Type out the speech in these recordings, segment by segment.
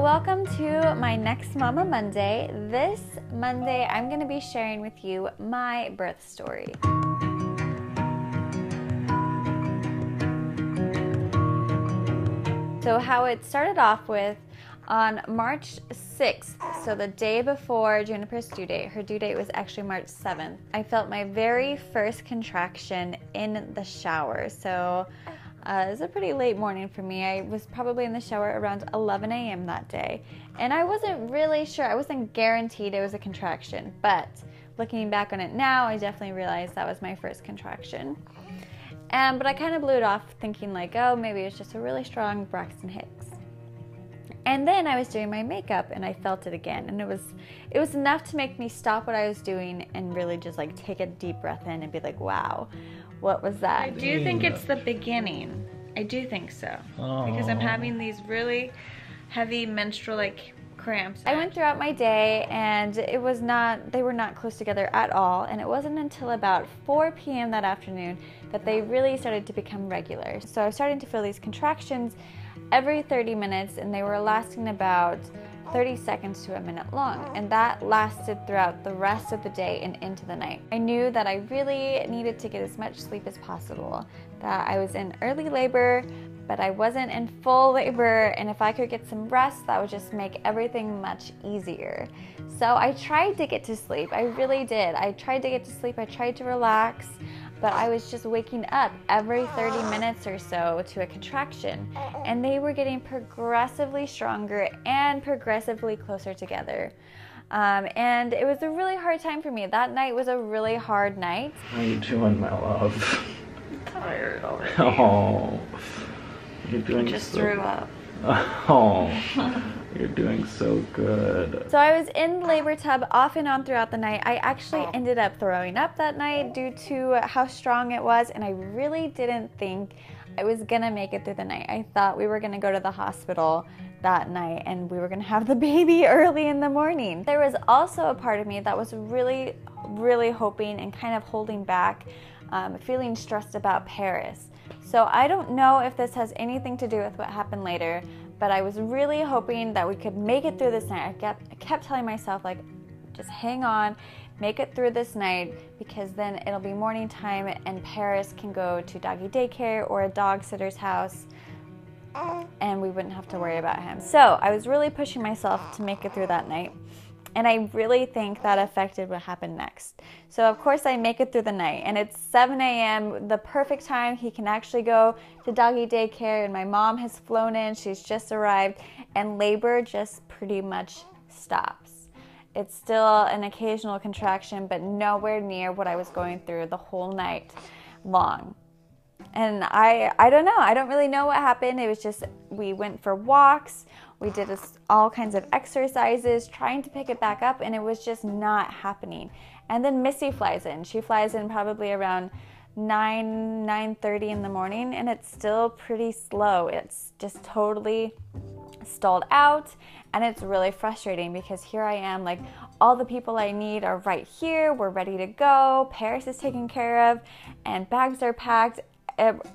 Welcome to my Next Mama Monday. This Monday, I'm going to be sharing with you my birth story. So how it started off with, on March 6th, so the day before Juniper's due date, her due date was actually March 7th, I felt my very first contraction in the shower. So it was a pretty late morning for me. I was probably in the shower around 11 a.m. that day. And I wasn't really sure, I wasn't guaranteed it was a contraction, but looking back on it now, I definitely realized that was my first contraction. But I kind of blew it off thinking like, oh, maybe it's just a really strong Braxton Hicks. And then I was doing my makeup and I felt it again. And it was enough to make me stop what I was doing and really just like take a deep breath in and be like, wow, what was that? I do think it's the beginning. I do think so. Because I'm having these really heavy menstrual like cramps. I went throughout my day and they were not close together at all. And it wasn't until about 4 p.m. that afternoon that they really started to become regular. So I was starting to feel these contractions every 30 minutes and they were lasting about 30 seconds to a minute long, and that lasted throughout the rest of the day and into the night. I knew that I really needed to get as much sleep as possible, that I was in early labor, but I wasn't in full labor, and if I could get some rest, that would just make everything much easier. So I tried to get to sleep, I really did. I tried to get to sleep, I tried to relax, but I was just waking up every 30 minutes or so to a contraction, and they were getting progressively stronger and progressively closer together. And it was a really hard time for me. That night was a really hard night. How are you doing, my love? I'm tired already. Oh, you're doing I just so... threw up. Oh, you're doing so good. So I was in the labor tub off and on throughout the night. I actually ended up throwing up that night due to how strong it was, and I really didn't think I was gonna make it through the night. I thought we were gonna go to the hospital that night and we were gonna have the baby early in the morning. There was also a part of me that was really, really hoping and kind of holding back, feeling stressed about Paris. So I don't know if this has anything to do with what happened later, but I was really hoping that we could make it through this night. I kept telling myself, like, just hang on, make it through this night, because then it'll be morning time and Paris can go to doggy daycare or a dog sitter's house and we wouldn't have to worry about him. So I was really pushing myself to make it through that night. And I really think that affected what happened next. So of course I make it through the night and it's 7 a.m., the perfect time he can actually go to doggy daycare, and my mom has flown in, she's just arrived, and labor just pretty much stops. It's still an occasional contraction, but nowhere near what I was going through the whole night long. And I don't know, I don't really know what happened. It was just, we went for walks, we did all kinds of exercises, trying to pick it back up, and it was just not happening. And then Missy flies in. She flies in probably around 9:30 in the morning, and it's still pretty slow. It's just totally stalled out, and it's really frustrating because here I am, like, all the people I need are right here, we're ready to go, Paris is taken care of, and bags are packed.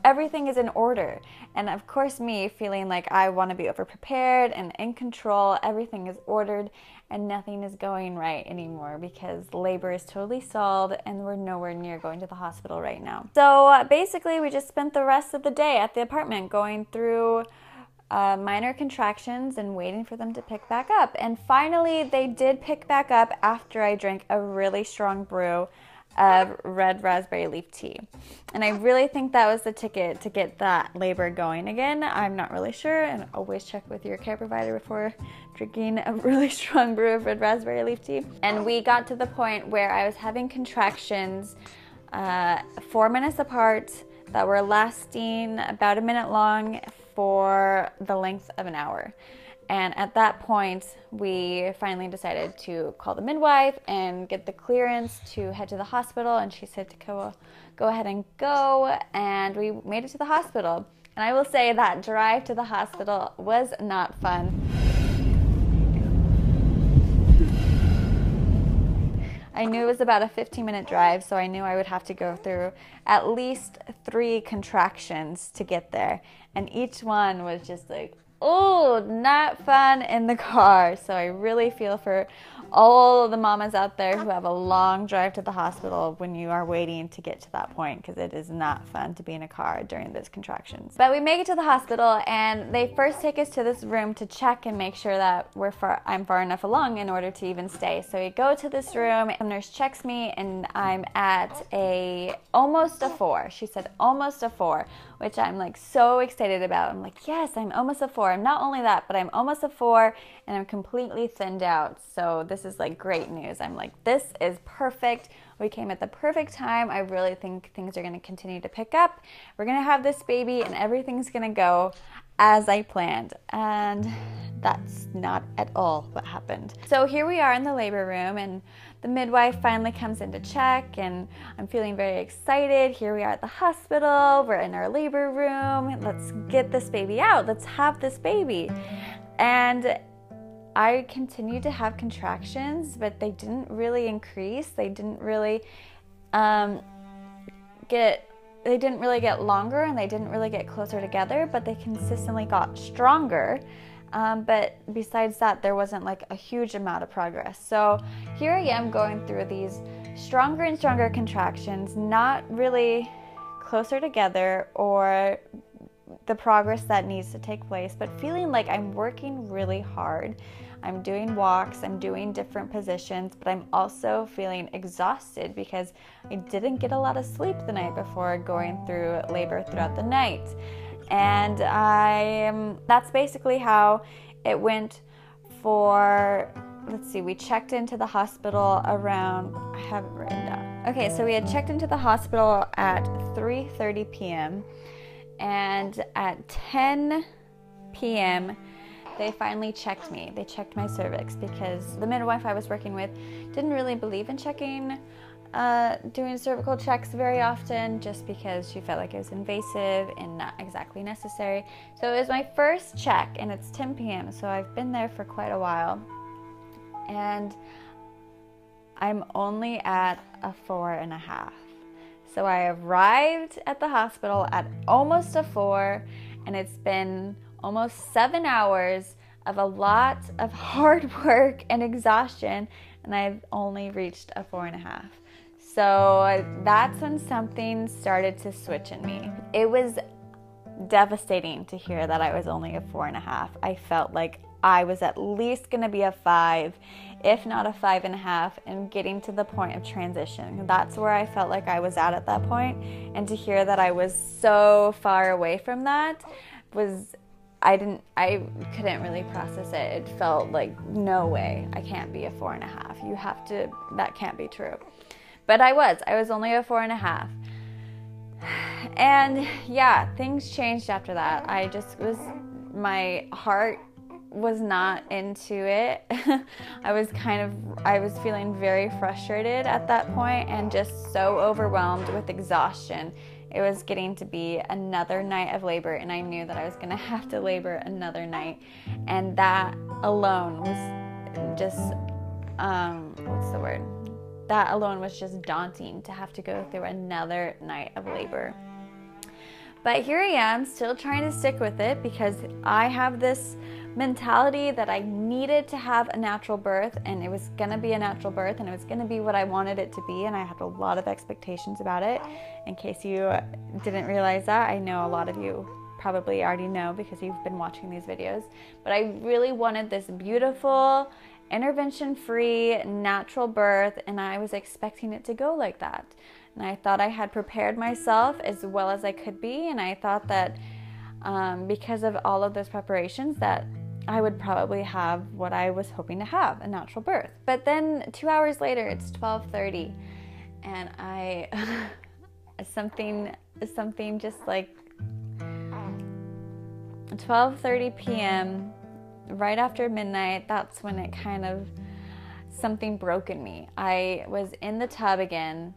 Everything is in order, and of course me feeling like I want to be over prepared and in control. Everything is ordered and nothing is going right anymore because labor is totally stalled and we're nowhere near going to the hospital right now. So basically we just spent the rest of the day at the apartment going through minor contractions and waiting for them to pick back up. And finally they did pick back up after I drank a really strong brew of red raspberry leaf tea. And I really think that was the ticket to get that labor going again. I'm not really sure, and always check with your care provider before drinking a really strong brew of red raspberry leaf tea. And we got to the point where I was having contractions 4 minutes apart that were lasting about a minute long for the length of an hour. And at that point, we finally decided to call the midwife and get the clearance to head to the hospital. And she said to go ahead and go. And we made it to the hospital. And I will say that drive to the hospital was not fun. I knew it was about a 15-minute drive, so I knew I would have to go through at least 3 contractions to get there. And each one was just like, oh, not fun in the car. So I really feel for all of the mamas out there who have a long drive to the hospital when you are waiting to get to that point, because it is not fun to be in a car during those contractions. But we make it to the hospital, and they first take us to this room to check and make sure that I'm far enough along in order to even stay. So we go to this room, the nurse checks me, and I'm at almost a 4. She said almost a 4, which I'm like so excited about. I'm like, yes, I'm almost a 4. I'm not only that, but I'm almost a 4, and I'm completely thinned out. So this is like great news. I'm like, this is perfect. We came at the perfect time. I really think things are going to continue to pick up. We're going to have this baby, and everything's going to go as I planned. And that's not at all what happened. So here we are in the labor room, and the midwife finally comes in to check, and I'm feeling very excited. Here we are at the hospital. We're in our labor room. Let's get this baby out. Let's have this baby. And I continued to have contractions, but they didn't really increase. They didn't really get longer, and they didn't really get closer together, but they consistently got stronger. But besides that, there wasn't like a huge amount of progress. So here I am going through these stronger and stronger contractions, not really closer together or the progress that needs to take place, but feeling like I'm working really hard. I'm doing walks, I'm doing different positions, but I'm also feeling exhausted because I didn't get a lot of sleep the night before going through labor throughout the night. And that's basically how it went for, let's see, we checked into the hospital around, I have it written down. Okay, so we had checked into the hospital at 3:30 p.m. and at 10 p.m. they finally checked me. They checked my cervix because the midwife I was working with didn't really believe in checking, doing cervical checks very often, just because she felt like it was invasive and not exactly necessary. So it was my first check, and it's 10 p.m., so I've been there for quite a while. And I'm only at a 4.5. So I arrived at the hospital at almost a 4, and it's been almost 7 hours of a lot of hard work and exhaustion, and I've only reached a 4.5. So that's when something started to switch in me. It was devastating to hear that I was only a 4.5. I felt like I was at least going to be a 5, if not a 5.5, and getting to the point of transition. That's where I felt like I was at that point. And to hear that I was so far away from that I couldn't really process it. It felt like, no way, I can't be a 4.5. That can't be true. But I was only a 4.5. And yeah, things changed after that. My heart was not into it. I was feeling very frustrated at that point and just so overwhelmed with exhaustion. It was getting to be another night of labor, and I knew that I was going to have to labor another night. And that alone was just, that alone was just daunting, to have to go through another night of labor. But here I am, still trying to stick with it, because I have this mentality that I needed to have a natural birth, and it was going to be a natural birth, and it was going to be what I wanted it to be, and I had a lot of expectations about it. In case you didn't realize that, I know a lot of you probably already know because you've been watching these videos, but I really wanted this beautiful, intervention-free, natural birth, and I was expecting it to go like that. And I thought I had prepared myself as well as I could be, and I thought that because of all of those preparations that I would probably have what I was hoping to have, a natural birth. But then 2 hours later, it's 12:30, and something just like 12:30 p.m., right after midnight, that's when it kind of, something broke in me. I was in the tub again,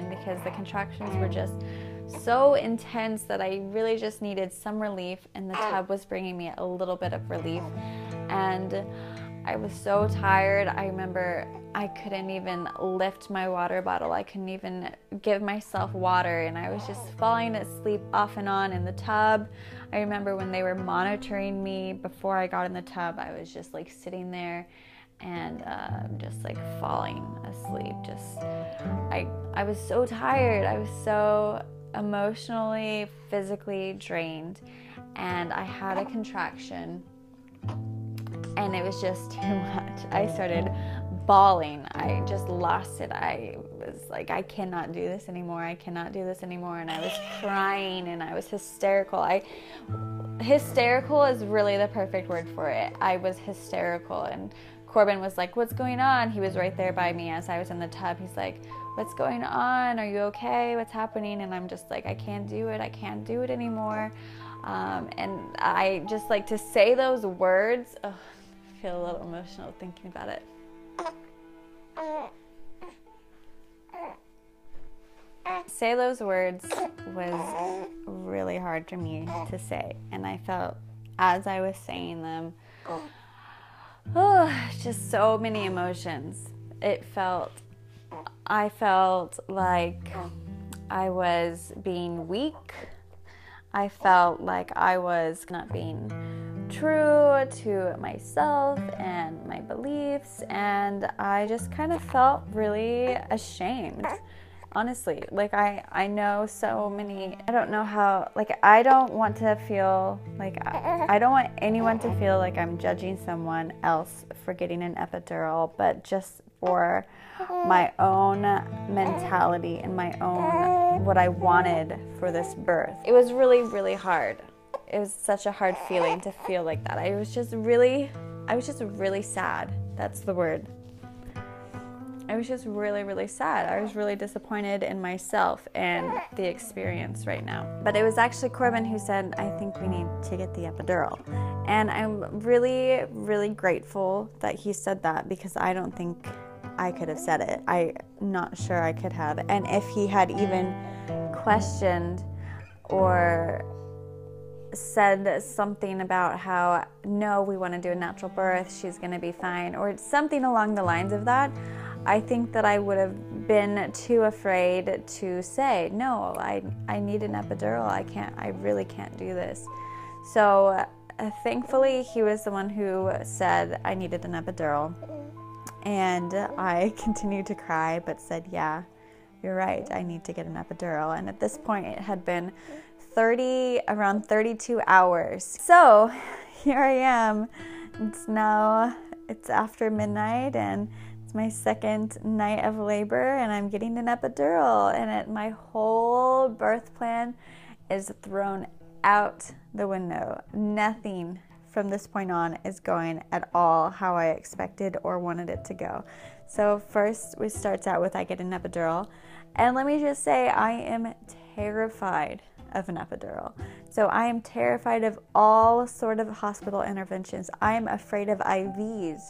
because the contractions were just so intense that I really just needed some relief, and the tub was bringing me a little bit of relief. And I was so tired. I remember I couldn't even lift my water bottle. I couldn't even give myself water, and I was just falling asleep off and on in the tub. I remember when they were monitoring me before I got in the tub, I was just like sitting there and just like falling asleep. I was so tired. I was so emotionally, physically drained, and I had a contraction. And it was just too much. I started bawling. I just lost it. I was like, I cannot do this anymore. I cannot do this anymore. And I was crying and I was hysterical. Hysterical is really the perfect word for it. I was hysterical. And Corbin was like, what's going on? He was right there by me as I was in the tub. He's like, what's going on? Are you okay? What's happening? And I'm just like, I can't do it. I can't do it anymore. And I just like to say those words. Oh, I feel a little emotional thinking about it. Say those words was really hard for me to say, and I felt as I was saying them, just so many emotions. I felt like I was being weak. I felt like I was not being true to myself and my beliefs, and I just kind of felt really ashamed, honestly. Like I know so many, I don't know how, like I don't want to feel like, I don't want anyone to feel like I'm judging someone else for getting an epidural, but just for my own mentality and my own, what I wanted for this birth. It was really, really hard. It was such a hard feeling to feel like that. I was just really sad. That's the word. I was just really, really sad. I was really disappointed in myself and the experience right now. But it was actually Corbin who said, I think we need to get the epidural. And I'm really, really grateful that he said that, because I don't think I could have said it. I'm not sure I could have. And if he had even questioned or said something about how, no, we want to do a natural birth, she's going to be fine, or something along the lines of that, I think that I would have been too afraid to say, no, I need an epidural. I really can't do this. So thankfully, he was the one who said I needed an epidural. And I continued to cry, but said, yeah, you're right, I need to get an epidural. And at this point, it had been around 32 hours. So here I am. It's after midnight, and it's my second night of labor, and I'm getting an epidural, and my whole birth plan is thrown out the window. Nothing from this point on is going at all how I expected or wanted it to go. So first, it starts out with I get an epidural, and let me just say I am terrified of an epidural. So I am terrified of all sort of hospital interventions. I'm afraid of IVs.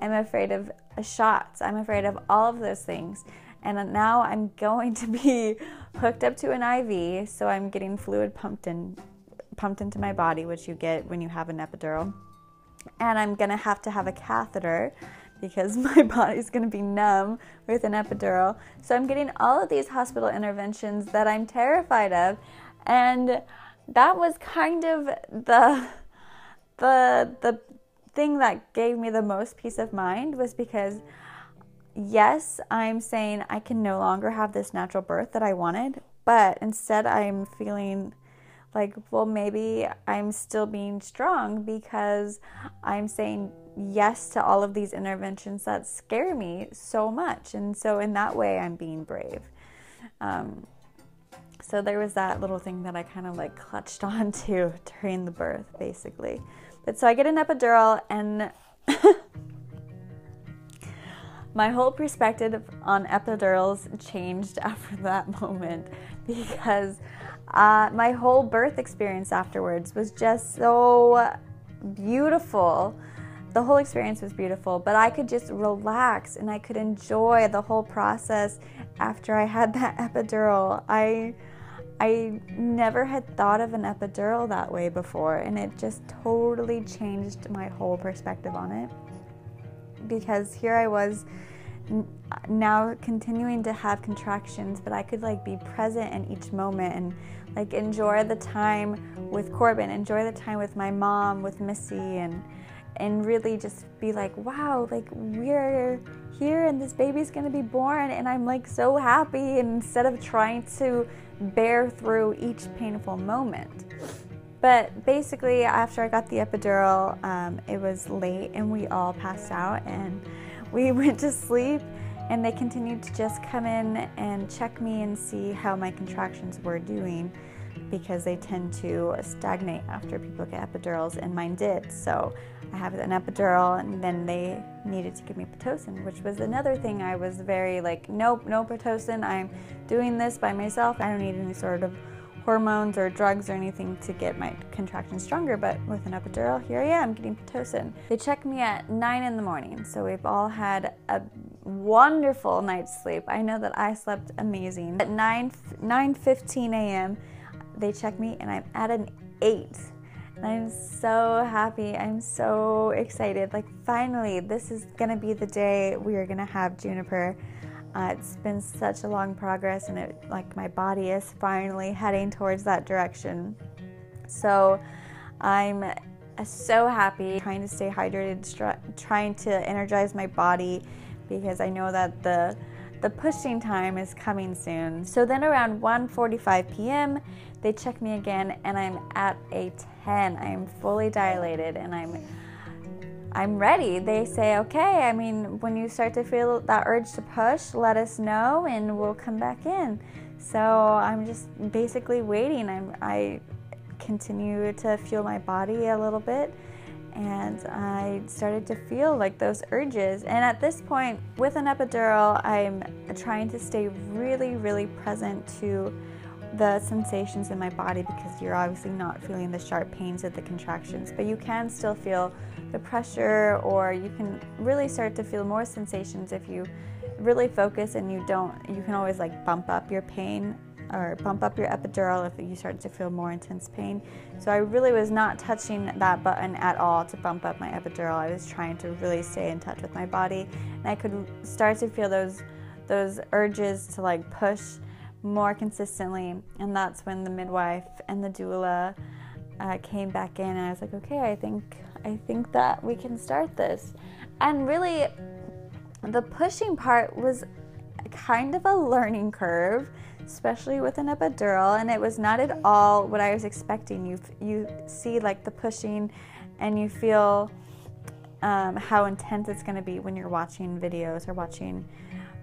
I'm afraid of shots. I'm afraid of all of those things. And now I'm going to be hooked up to an IV, so I'm getting fluid pumped into my body, which you get when you have an epidural. And I'm gonna have to have a catheter because my body's gonna be numb with an epidural. So I'm getting all of these hospital interventions that I'm terrified of. And that was kind of the thing that gave me the most peace of mind, was because, yes, I'm saying I can no longer have this natural birth that I wanted, but instead I'm feeling like, well, maybe I'm still being strong because I'm saying yes to all of these interventions that scare me so much. And so in that way, I'm being brave. So there was that little thing that I kind of like clutched onto during the birth, basically. But so I get an epidural, and my whole perspective on epidurals changed after that moment, because my whole birth experience afterwards was just so beautiful. The whole experience was beautiful, but I could just relax and I could enjoy the whole process after I had that epidural. I never had thought of an epidural that way before, and it just totally changed my whole perspective on it. because here I was now continuing to have contractions, but I could like be present in each moment and like enjoy the time with Corbin, enjoy the time with my mom, with Missy, and really just be like, wow, like we're here and this baby's gonna be born, and I'm like so happy, instead of trying to bear through each painful moment. But basically, after I got the epidural, it was late and we all passed out and we went to sleep, and they continued to just come in and check me and see how my contractions were doing, because they tend to stagnate after people get epidurals, and mine did. So I have an epidural, and then they needed to give me Pitocin, which was another thing I was very like, nope, no Pitocin, I'm doing this by myself. I don't need any sort of hormones or drugs or anything to get my contractions stronger, but with an epidural, here I am getting Pitocin. They checked me at 9 in the morning, so we've all had a wonderful night's sleep. I know that I slept amazing. At 9:15 a.m., they checked me and I'm at an 8. And I'm so happy. I'm so excited. Like, finally, this is gonna be the day we are gonna have Juniper. It's been such a long progress, and like my body is finally heading towards that direction. So I'm so happy, trying to stay hydrated, trying to energize my body, because I know that the pushing time is coming soon. So then around 1:45 p.m., they check me again and I'm at a 10. I'm fully dilated and I'm ready. They say, okay, I mean, when you start to feel that urge to push, let us know and we'll come back in. So I'm just basically waiting. I continue to feel my body a little bit, and I started to feel like those urges. And at this point, with an epidural, I'm trying to stay really, really present to the sensations in my body, because you're obviously not feeling the sharp pains of the contractions, but you can still feel the pressure, or you can really start to feel more sensations if you really focus, and you can always like bump up your pain or bump up your epidural if you start to feel more intense pain. So I really was not touching that button at all to bump up my epidural. I was trying to really stay in touch with my body, and I could start to feel those urges to like push more consistently. And that's when the midwife and the doula came back in, and I was like, okay, I think that we can start this. And really, the pushing part was kind of a learning curve, especially with an epidural, and it was not at all what I was expecting. You see like the pushing, and you feel how intense it's going to be when you're watching videos or watching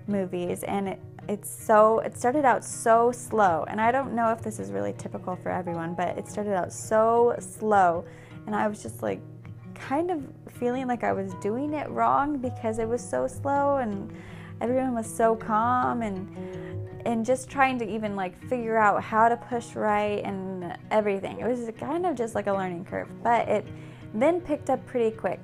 movies, and it started out so slow, and I don't know if this is really typical for everyone, but it started out so slow, and I was just like kind of feeling like I was doing it wrong because it was so slow, and everyone was so calm, and just trying to even like figure out how to push right and everything. It was kind of just like a learning curve, but it then picked up pretty quick,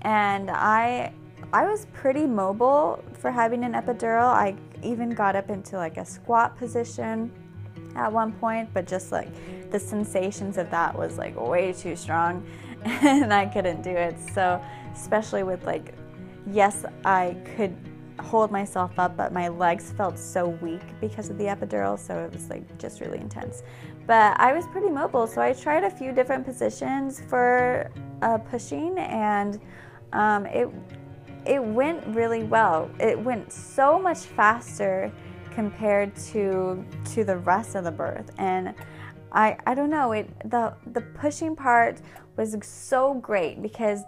and I was pretty mobile for having an epidural. I even got up into like a squat position at one point, but just like the sensations of that was like way too strong and I couldn't do it. So especially with like, yes, I could hold myself up, but my legs felt so weak because of the epidural, so it was like just really intense. But I was pretty mobile, so I tried a few different positions for pushing, and it went really well. It went so much faster compared to the rest of the birth, and I don't know, the pushing part was so great because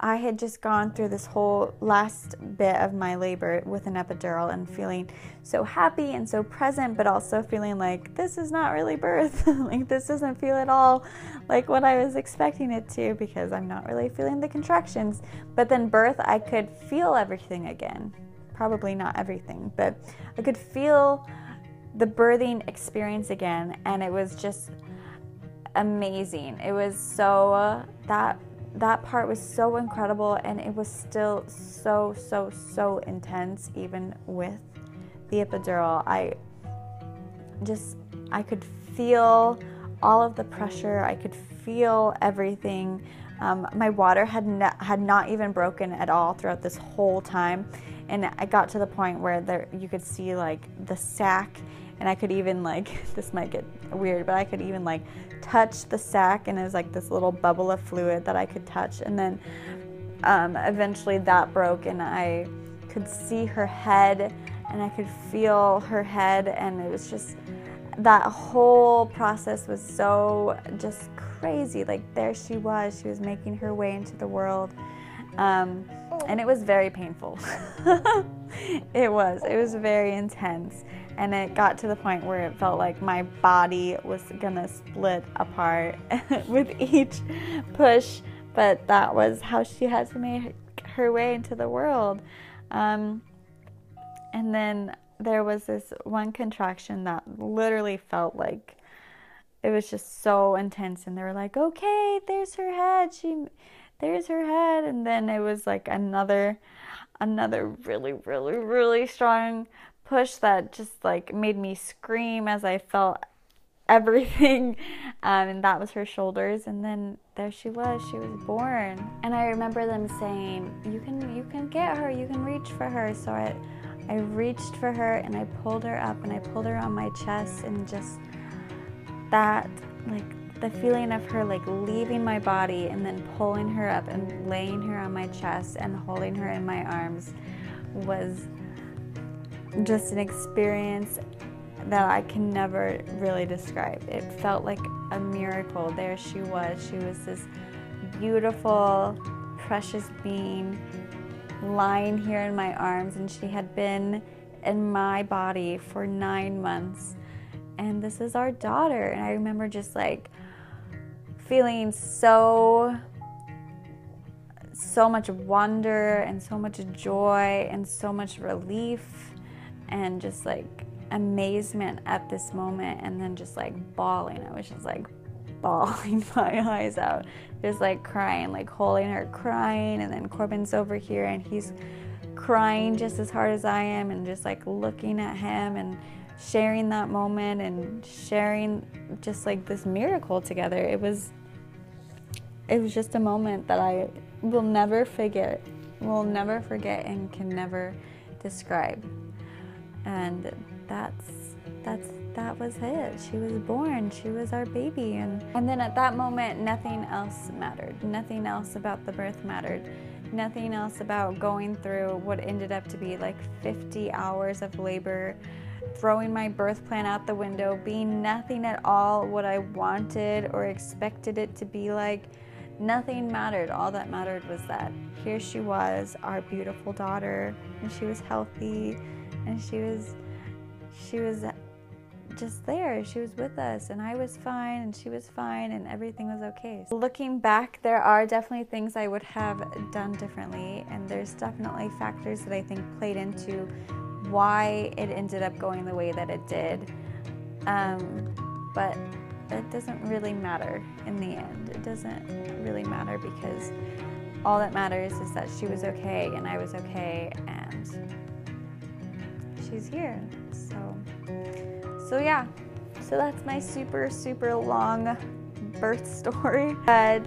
I had just gone through this whole last bit of my labor with an epidural and feeling so happy and so present, but also feeling like this is not really birth. Like this doesn't feel at all like what I was expecting it to, because I'm not really feeling the contractions. But then birth, I could feel everything again. Probably not everything, but I could feel the birthing experience again, and it was just amazing. It was so, that part was so incredible, and it was still so intense even with the epidural. I could feel all of the pressure. I could feel everything. My water had not even broken at all throughout this whole time, and I got to the point where you could see like the sac, and I could even like, this might get weird, but I could even like touch the sac, and it was like this little bubble of fluid that I could touch. And then eventually that broke, and I could see her head, and I could feel her head, and it was just, that whole process was so just crazy. Like, there she was making her way into the world, and it was very painful. It was very intense, and it got to the point where it felt like my body was gonna split apart with each push, but that was how she had to make her way into the world. And then there was this one contraction that literally felt like it was just so intense, and they were like, okay, there's her head, there's her head. And then it was like another really, really, really strong push that just like made me scream as I felt everything, and that was her shoulders. And then there she was born. And I remember them saying, you can get her, you can reach for her. So I reached for her, and I pulled her up, and I pulled her on my chest, and just that, like, the feeling of her like leaving my body and then pulling her up and laying her on my chest and holding her in my arms was just an experience that I can never really describe. It felt like a miracle. There she was this beautiful, precious being lying here in my arms, and she had been in my body for 9 months, and this is our daughter. And I remember just like feeling so much wonder and so much joy and so much relief and just like amazement at this moment, and then just like bawling. I was just like bawling my eyes out, just like crying, like holding her, crying. And then Corbin's over here, and he's crying just as hard as I am, and just like looking at him and sharing that moment and sharing just like this miracle together. It was just a moment that I will never forget, and can never describe. And that was it. She was born. She was our baby. And then at that moment, nothing else mattered. Nothing else about the birth mattered. Nothing else about going through what ended up to be like 50 hours of labor, throwing my birth plan out the window, being nothing at all what I wanted or expected it to be like. Nothing mattered. All that mattered was that here she was, our beautiful daughter, and she was healthy, and she was just there. She was with us, and I was fine, and she was fine, and everything was okay. Looking back, there are definitely things I would have done differently, and there's definitely factors that I think played into why it ended up going the way that it did. But it doesn't really matter in the end. It doesn't really matter, because all that matters is that she was okay, and I was okay, and she's here. So yeah, so that's my super, super long birth story. But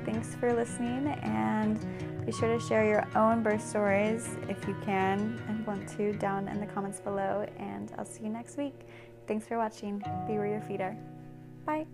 thanks for listening, and be sure to share your own birth stories if you can and want to down in the comments below, and I'll see you next week. Thanks for watching. Be where your feet are. Bye.